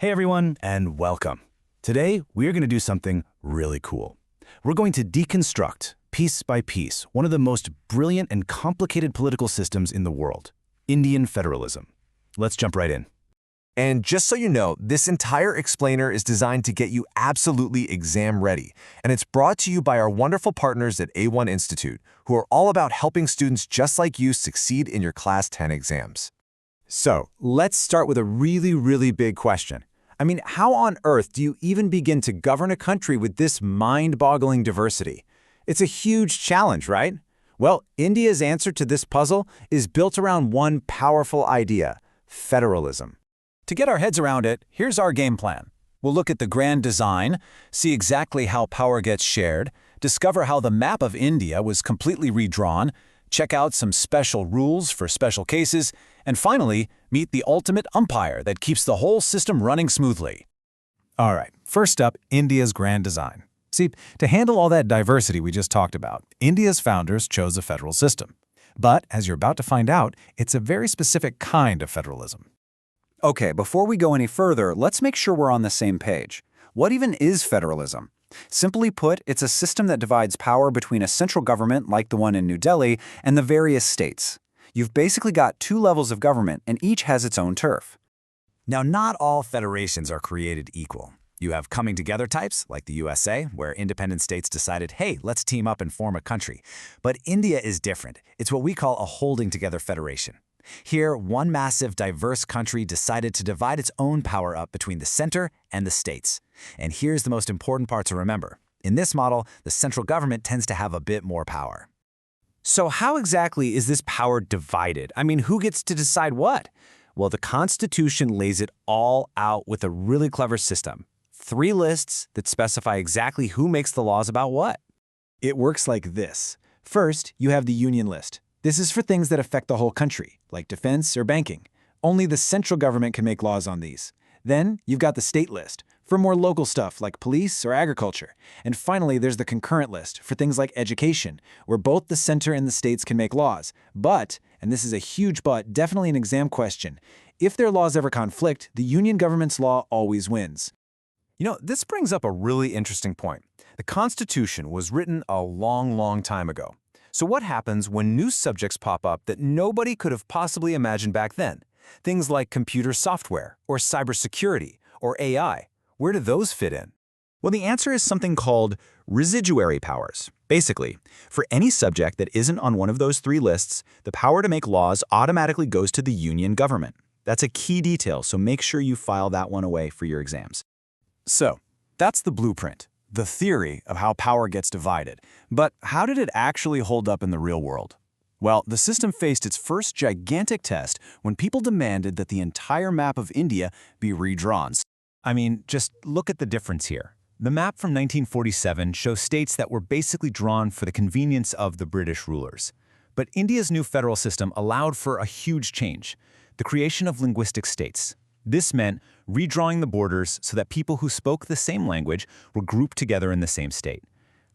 Hey everyone, and welcome. Today, we're going to do something really cool. We're going to deconstruct, piece by piece, one of the most brilliant and complicated political systems in the world, Indian federalism. Let's jump right in. And just so you know, this entire explainer is designed to get you absolutely exam ready, and it's brought to you by our wonderful partners at A1 Institute, who are all about helping students just like you succeed in your Class 10 exams. So, let's start with a really big question. How on earth do you even begin to govern a country with this mind-boggling diversity? It's a huge challenge, right? Well, India's answer to this puzzle is built around one powerful idea: federalism. To get our heads around it, here's our game plan. We'll look at the grand design, see exactly how power gets shared, discover how the map of India was completely redrawn, check out some special rules for special cases, and finally, meet the ultimate umpire that keeps the whole system running smoothly. All right, first up, India's grand design. See, to handle all that diversity we just talked about, India's founders chose a federal system. But, as you're about to find out, it's a very specific kind of federalism. Okay, before we go any further, let's make sure we're on the same page. What even is federalism? Simply put, it's a system that divides power between a central government, like the one in New Delhi, and the various states. You've basically got two levels of government, and each has its own turf. Now, not all federations are created equal. You have coming together types, like the USA, where independent states decided, hey, let's team up and form a country. But India is different. It's what we call a holding together federation. Here, one massive, diverse country decided to divide its own power up between the center and the states. And here's the most important part to remember. In this model, the central government tends to have a bit more power. So how exactly is this power divided? Who gets to decide what? Well, the Constitution lays it all out with a really clever system. 3 lists that specify exactly who makes the laws about what. It works like this. First, you have the Union List. This is for things that affect the whole country, like defense or banking. Only the central government can make laws on these. Then, you've got the State List, for more local stuff like police or agriculture. And finally, there's the Concurrent List, for things like education, where both the center and the states can make laws. But, and this is a huge but, definitely an exam question, if their laws ever conflict, the union government's law always wins. This brings up a really interesting point. The Constitution was written a long time ago. So what happens when new subjects pop up that nobody could have possibly imagined back then? Things like computer software, or cybersecurity, or AI. Where do those fit in? Well, the answer is something called residuary powers. Basically, for any subject that isn't on one of those 3 lists, the power to make laws automatically goes to the union government. That's a key detail, so make sure you file that one away for your exams. So, that's the blueprint, the theory of how power gets divided. But how did it actually hold up in the real world? Well, the system faced its first gigantic test when people demanded that the entire map of India be redrawn. Just look at the difference here. The map from 1947 shows states that were basically drawn for the convenience of the British rulers. But India's new federal system allowed for a huge change: the creation of linguistic states. This meant redrawing the borders so that people who spoke the same language were grouped together in the same state.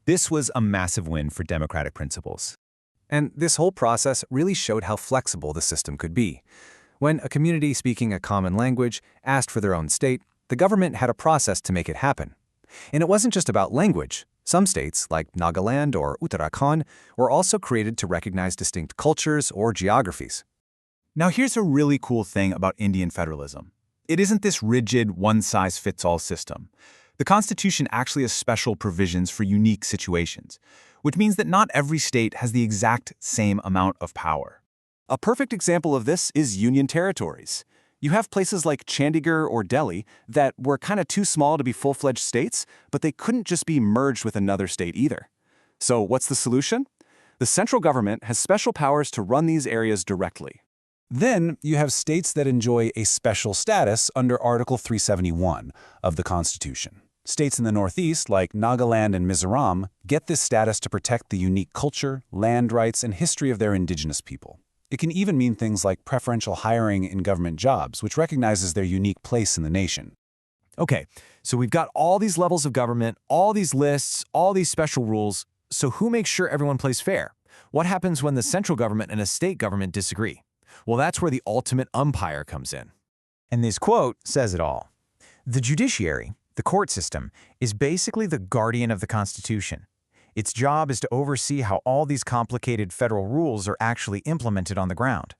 This was a massive win for democratic principles. And this whole process really showed how flexible the system could be. When a community speaking a common language asked for their own state, the government had a process to make it happen. And it wasn't just about language. Some states, like Nagaland or Uttarakhand, were also created to recognize distinct cultures or geographies. Now here's a really cool thing about Indian federalism. It isn't this rigid, one-size-fits-all system. The Constitution actually has special provisions for unique situations, which means that not every state has the exact same amount of power. A perfect example of this is union territories. You have places like Chandigarh or Delhi that were kind of too small to be full-fledged states, but they couldn't just be merged with another state either. So what's the solution? The central government has special powers to run these areas directly. Then you have states that enjoy a special status under Article 371 of the Constitution. States in the Northeast, like Nagaland and Mizoram, get this status to protect the unique culture, land rights, and history of their indigenous people. It can even mean things like preferential hiring in government jobs, which recognizes their unique place in the nation. Okay, so we've got all these levels of government, all these lists, all these special rules. So who makes sure everyone plays fair? What happens when the central government and a state government disagree? Well, that's where the ultimate umpire comes in. And this quote says it all. The judiciary, the court system, is basically the guardian of the Constitution. Its job is to oversee how all these complicated federal rules are actually implemented on the ground.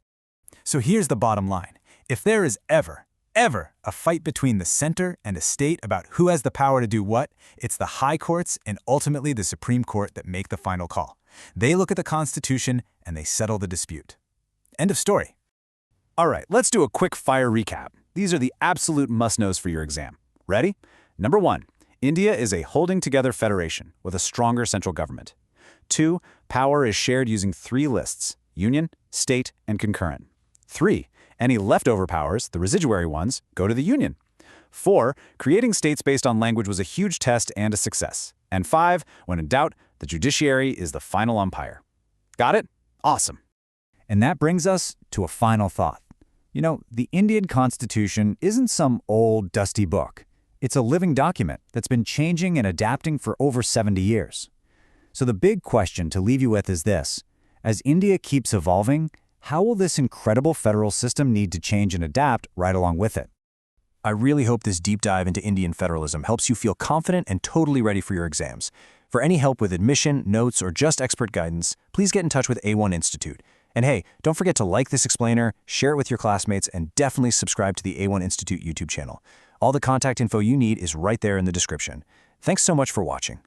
So here's the bottom line. If there is ever a fight between the center and a state about who has the power to do what, it's the high courts and ultimately the Supreme Court that make the final call. They look at the Constitution and they settle the dispute. End of story. All right, let's do a quick fire recap. These are the absolute must-knows for your exam. Ready? Number 1, India is a holding-together federation with a stronger central government. 2, power is shared using 3 lists: union, state, and concurrent. 3, any leftover powers, the residuary ones, go to the union. 4, creating states based on language was a huge test and a success. And 5, when in doubt, the judiciary is the final umpire. Got it? Awesome. And that brings us to a final thought. You know, the Indian Constitution isn't some old, dusty book. It's a living document that's been changing and adapting for over 70 years. So the big question to leave you with is this: as India keeps evolving, how will this incredible federal system need to change and adapt right along with it? I really hope this deep dive into Indian federalism helps you feel confident and totally ready for your exams. For any help with admission, notes, or just expert guidance, please get in touch with A1 Institute. And hey, don't forget to like this explainer, share it with your classmates, and definitely subscribe to the A1 Institute YouTube channel. All the contact info you need is right there in the description. Thanks so much for watching.